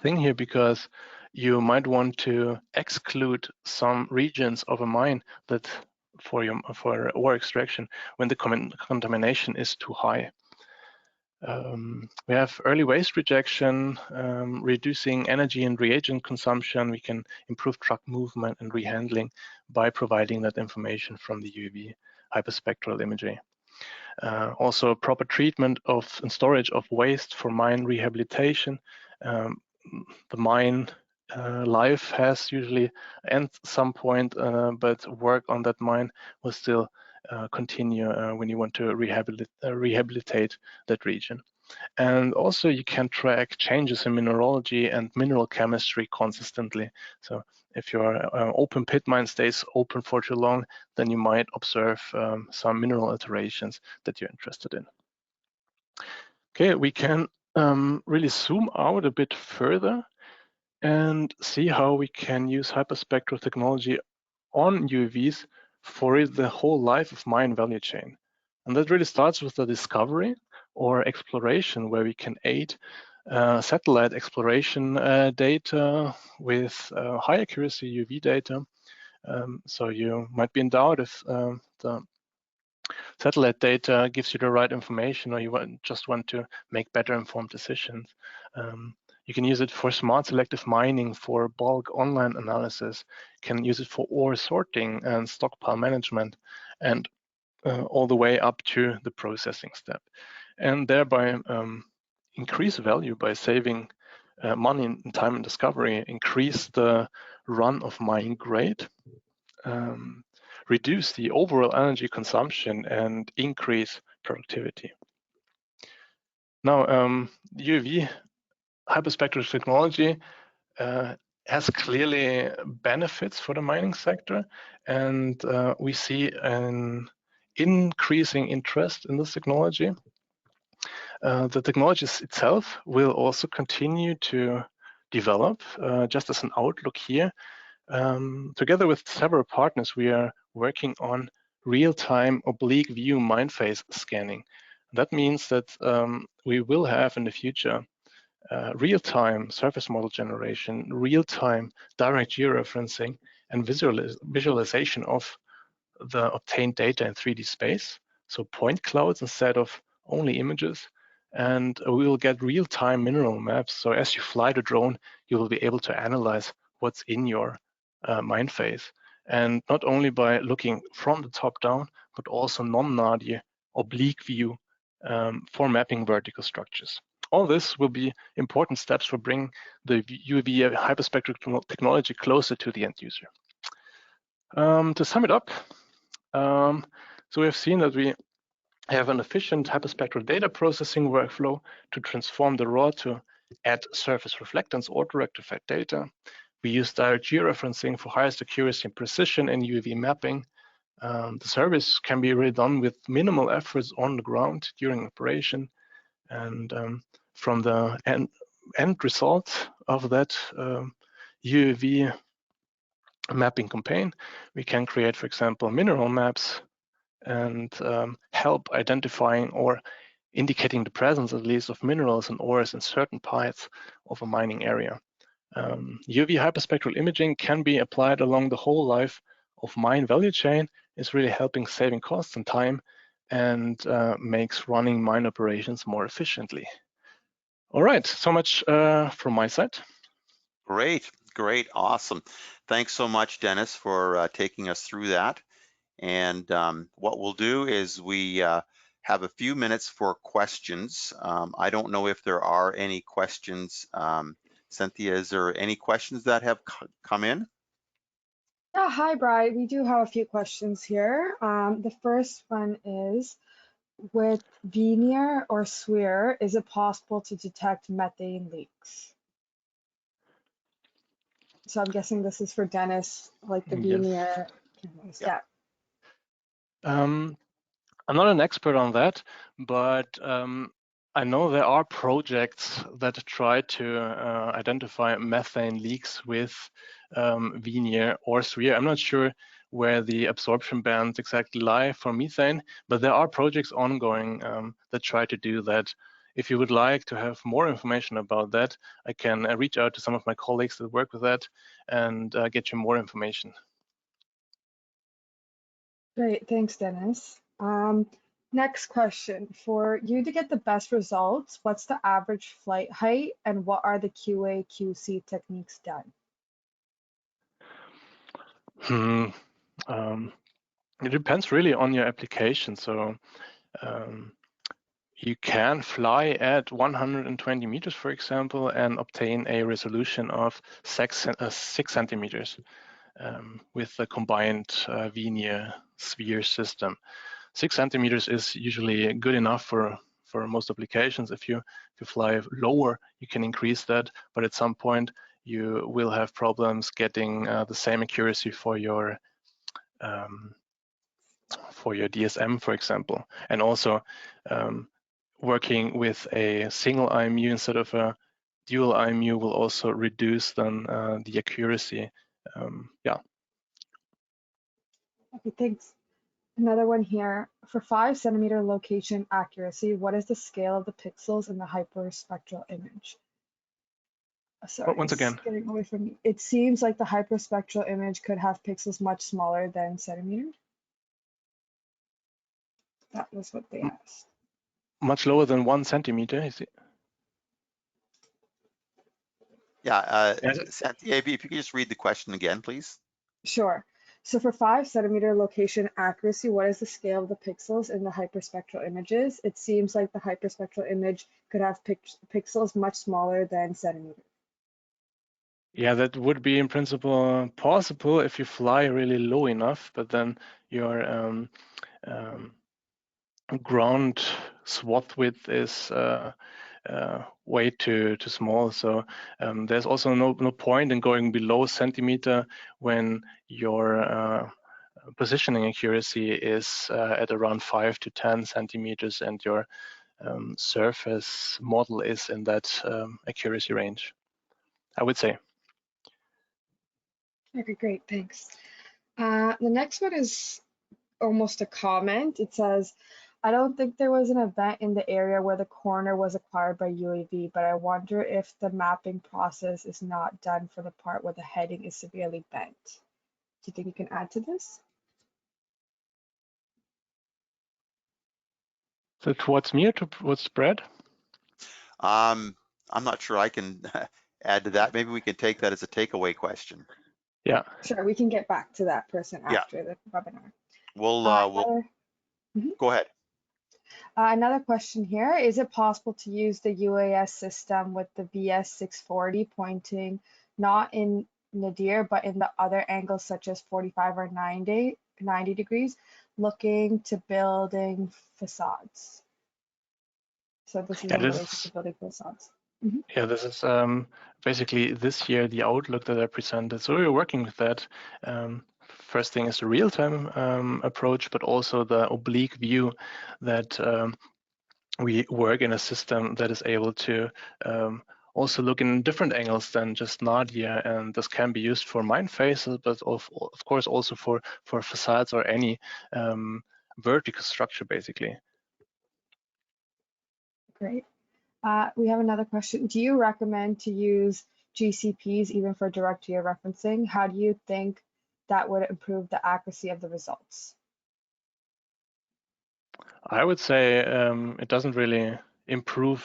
thing here, because you might want to exclude some regions of a mine that for ore extraction when the contamination is too high. We have early waste rejection, reducing energy and reagent consumption. We can improve truck movement and rehandling by providing that information from the UAV hyperspectral imagery. Also, proper treatment of and storage of waste for mine rehabilitation. The mine life has usually end some point, but work on that mine will still continue when you want to rehabilitate that region. And also you can track changes in mineralogy and mineral chemistry consistently. So if your open pit mine stays open for too long, then you might observe some mineral alterations that you're interested in. Okay, we can really zoom out a bit further and see how we can use hyperspectral technology on UAVs for the whole life of mine value chain. And that really starts with the discovery or exploration, where we can aid satellite exploration data with high accuracy UV data. So you might be in doubt if the satellite data gives you the right information, or you just want to make better informed decisions. You can use it for smart selective mining, for bulk online analysis, can use it for ore sorting and stockpile management, and all the way up to the processing step. And thereby increase value by saving money and time and discovery, increase the run of mine grade, reduce the overall energy consumption, and increase productivity. Now, UAV hyperspectral technology has clearly benefits for the mining sector, and we see an increasing interest in this technology. The technology itself will also continue to develop. Just as an outlook here, together with several partners, we are working on real-time oblique view mine phase scanning. That means that we will have in the future real-time surface model generation, real-time direct georeferencing, and visualization of the obtained data in 3D space. So point clouds instead of only images. And we will get real-time mineral maps. So as you fly the drone, you will be able to analyze what's in your mine phase. And not only by looking from the top down, but also non-nadir oblique view for mapping vertical structures. All this will be important steps for bringing the UAV hyperspectral technology closer to the end user. To sum it up, so we have seen that we have an efficient hyperspectral data processing workflow to transform the raw to add surface reflectance or direct effect data. We use direct georeferencing for highest accuracy and precision in UAV mapping. The service can be really done with minimal efforts on the ground during operation. And from the end result of that UAV mapping campaign, we can create, for example, mineral maps and help identifying or indicating the presence, at least, of minerals and ores in certain parts of a mining area. UV hyperspectral imaging can be applied along the whole life of mine value chain. It's really helping saving costs and time, and makes running mine operations more efficiently. All right, so much from my side. Great, great, awesome. Thanks so much, Dennis, for taking us through that. And what we'll do is we have a few minutes for questions. I don't know if there are any questions. Cynthia, is there any questions that have come in? Yeah, hi, Bri. We do have a few questions here. The first one is, With veneer or sphere, is it possible to detect methane leaks? So I'm guessing this is for Dennis, like the Yes. veneer cameras. Yeah. Yeah. I'm not an expert on that, but I know there are projects that try to identify methane leaks with veneer or sphere. I'm not sure where the absorption bands exactly lie for methane, but there are projects ongoing that try to do that. If you would like to have more information about that, I can reach out to some of my colleagues that work with that and get you more information. Great, thanks, Dennis. Next question. For you to get the best results, what's the average flight height and what are the QA/QC techniques done? It depends really on your application. So you can fly at 120 meters, for example, and obtain a resolution of 6 centimeters with the combined veneer sphere system. 6 centimeters is usually good enough for most applications. If you fly lower, you can increase that, but at some point you will have problems getting the same accuracy for your DSM, for example, and also working with a single IMU instead of a dual IMU will also reduce then the accuracy. Yeah. Okay, thanks. Another one here. For 5 centimeter location accuracy, what is the scale of the pixels in the hyperspectral image? Sorry, Once this is again, getting away from me. It seems like the hyperspectral image could have pixels much smaller than centimeters. That was what they asked. much lower than 1 centimeter, is it? Yeah, Santiago, if you could just read the question again, please. Sure. So for 5 centimeter location accuracy, what is the scale of the pixels in the hyperspectral images? It seems like the hyperspectral image could have pixels much smaller than centimeters. Yeah, that would be in principle possible if you fly really low enough, but then your ground swath width is way too small. So there's also no point in going below centimeter when your positioning accuracy is at around 5 to 10 centimeters and your surface model is in that accuracy range, I would say. Okay, great, thanks. The next one is almost a comment. It says, I don't think there was an event in the area where the corner was acquired by UAV, but I wonder if the mapping process is not done for the part where the heading is severely bent. Do you think you can add to this? So towards me or towards Brad? I'm not sure I can add to that. Maybe we can take that as a takeaway question. Yeah. Sure, we can get back to that person Yeah. after the webinar. We'll go ahead. Another question here. Is it possible to use the UAS system with the VS640 pointing not in nadir, but in the other angles such as 45 or 90 degrees, looking to building facades? So this is in relation to building facades. Yeah, this is basically this year the outlook that I presented. So we're working with that. First thing is the real-time approach, but also the oblique view that we work in a system that is able to also look in different angles than just nadir, and this can be used for mine faces, but of course also for facades or any vertical structure, basically. Great. We have another question. Do you recommend to use GCPs even for direct georeferencing? How do you think that would improve the accuracy of the results? I would say it doesn't really improve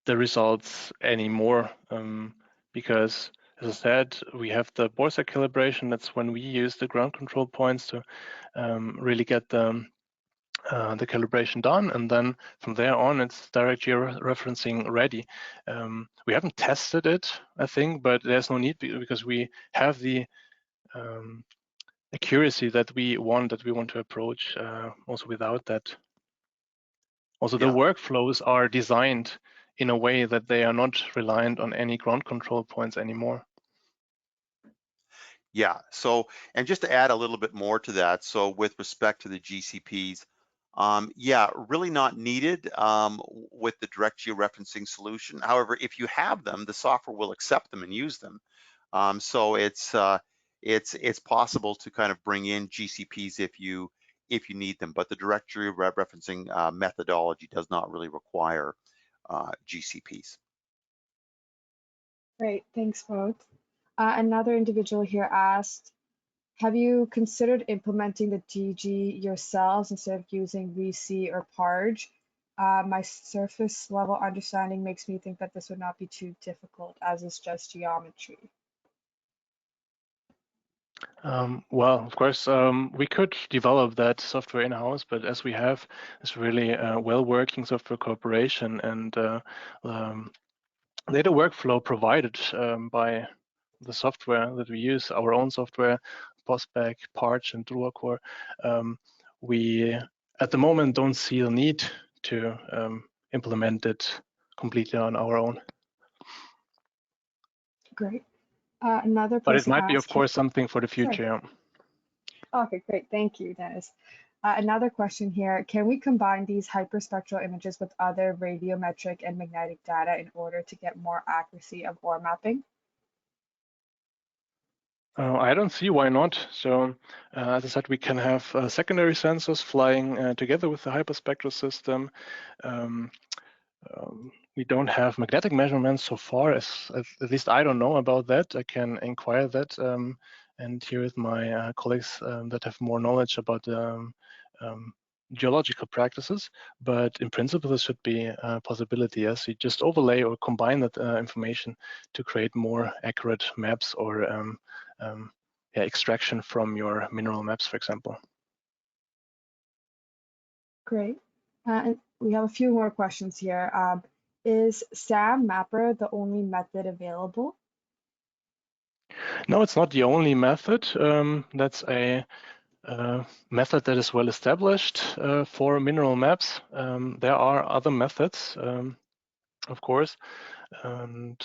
the results anymore because, as I said, we have the Borsa calibration. That's when we use the ground control points to really get the calibration done, and then from there on, it's direct georeferencing ready. We haven't tested it, I think, but there's no need because we have the accuracy that we want to approach also without that. Also, the workflows are designed in a way that they are not reliant on any ground control points anymore. Yeah, so, and just to add a little bit more to that, so with respect to the GCPs, yeah, really not needed with the direct georeferencing solution. However, if you have them, the software will accept them and use them. So it's possible to kind of bring in GCPs if you need them, but the direct georeferencing methodology does not really require GCPs. Great, thanks both. Another individual here asked, have you considered implementing the DG yourselves instead of using VC or PARG? My surface level understanding makes me think that this would not be too difficult as it's just geometry. Well, of course, we could develop that software in-house, but as we have this really well-working software corporation and data workflow provided by the software that we use, our own software, POSPEC, PARCH, and DruaCore, we at the moment don't see the need to implement it completely on our own. Great. Another person But it might be, of asked, course, something for the future. Sure. Yeah. Okay, great. Thank you, Dennis. Another question here, can we combine these hyperspectral images with other radiometric and magnetic data in order to get more accuracy of ore mapping? I don't see why not. So as I said, we can have secondary sensors flying together with the hyperspectral system. We don't have magnetic measurements so far, at least I don't know about that. I can inquire that and hear with my colleagues that have more knowledge about geological practices. But in principle, this should be a possibility. Yes, you just overlay or combine that information to create more accurate maps or extraction from your mineral maps, for example. Great. And we have a few more questions here. Is SAM Mapper the only method available? No, it's not the only method. That's a method that is well established for mineral maps. There are other methods, of course, and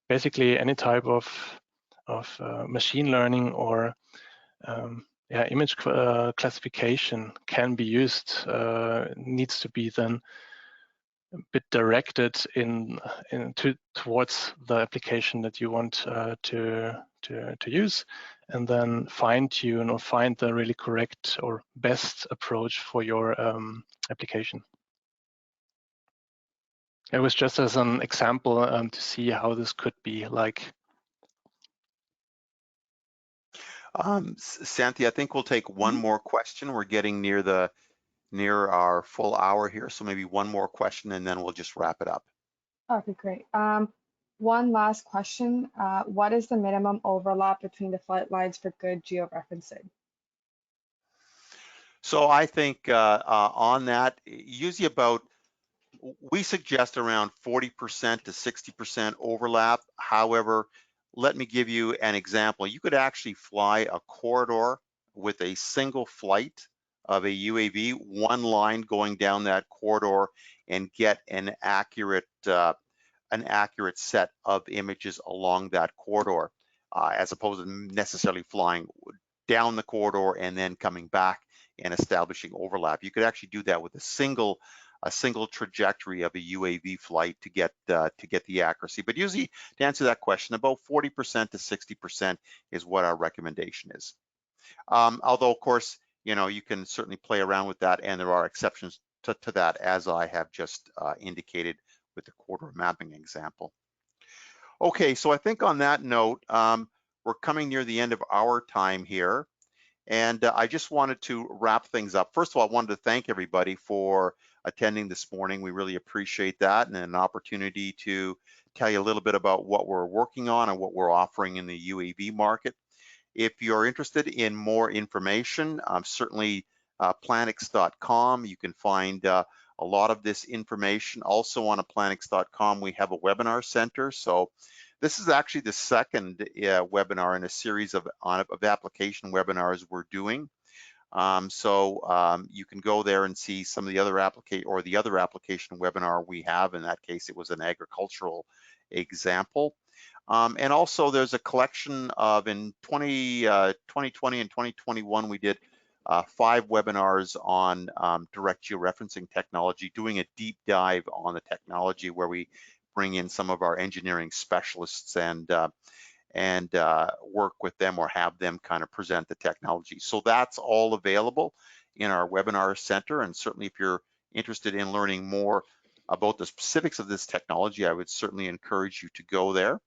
basically any type of machine learning or image classification can be used. Needs to be then a bit directed towards the application that you want to use, and then fine tune or find the really correct or best approach for your application. It was just as an example to see how this could be like. Santi, I think we'll take one more question. We're getting near our full hour here, so maybe one more question and then we'll just wrap it up. Okay, great. One last question. What is the minimum overlap between the flight lines for good georeferencing? So I think on that, usually we suggest around 40% to 60% overlap. However, let me give you an example. You could actually fly a corridor with a single flight of a UAV, one line going down that corridor, and get an accurate set of images along that corridor, as opposed to necessarily flying down the corridor and then coming back and establishing overlap. You could actually do that with a single trajectory of a UAV flight to get the accuracy. But usually, to answer that question, about 40% to 60% is what our recommendation is. Although, of course, you can certainly play around with that, and there are exceptions to that, as I have just indicated with the corridor mapping example. Okay, so I think on that note, we're coming near the end of our time here. And I just wanted to wrap things up. First of all, I wanted to thank everybody for attending this morning. We really appreciate that, and an opportunity to tell you a little bit about what we're working on and what we're offering in the UAV market. If you're interested in more information, certainly Applanix.com. You can find a lot of this information. Also on Applanix.com, we have a webinar center. So this is actually the second webinar in a series of application webinars we're doing. You can go there and see some of the other application webinar we have. In that case, it was an agricultural example. And also there's a collection of, in 2020 and 2021, we did 5 webinars on direct georeferencing technology, doing a deep dive on the technology where we bring in some of our engineering specialists and work with them or have them kind of present the technology. So that's all available in our webinar center. And certainly if you're interested in learning more about the specifics of this technology, I would certainly encourage you to go there.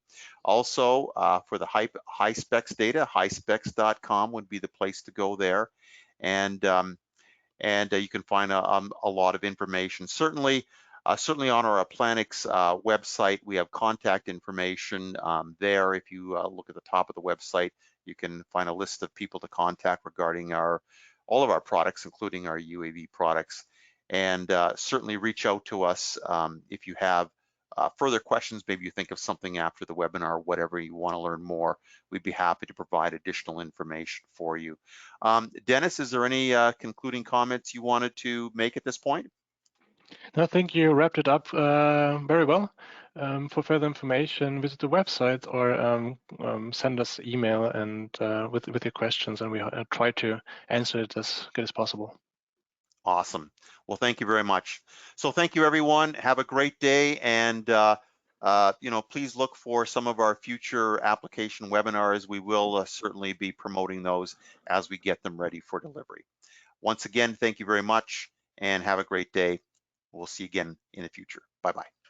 Also, for the high specs data, highspecs.com would be the place to go there. And you can find a lot of information. Certainly on our Applanix website, we have contact information there. If you look at the top of the website, you can find a list of people to contact regarding all of our products, including our UAV products. And certainly reach out to us if you have further questions. Maybe you think of something after the webinar, whatever you want to learn more, we'd be happy to provide additional information for you. Dennis, is there any concluding comments you wanted to make at this point? No, I think you wrapped it up very well. For further information, visit the website or send us email and with your questions, and we try to answer it as good as possible. Awesome. Well, thank you very much. So thank you, everyone. Have a great day. And, please look for some of our future application webinars. We will certainly be promoting those as we get them ready for delivery. Once again, thank you very much and have a great day. We'll see you again in the future. Bye-bye.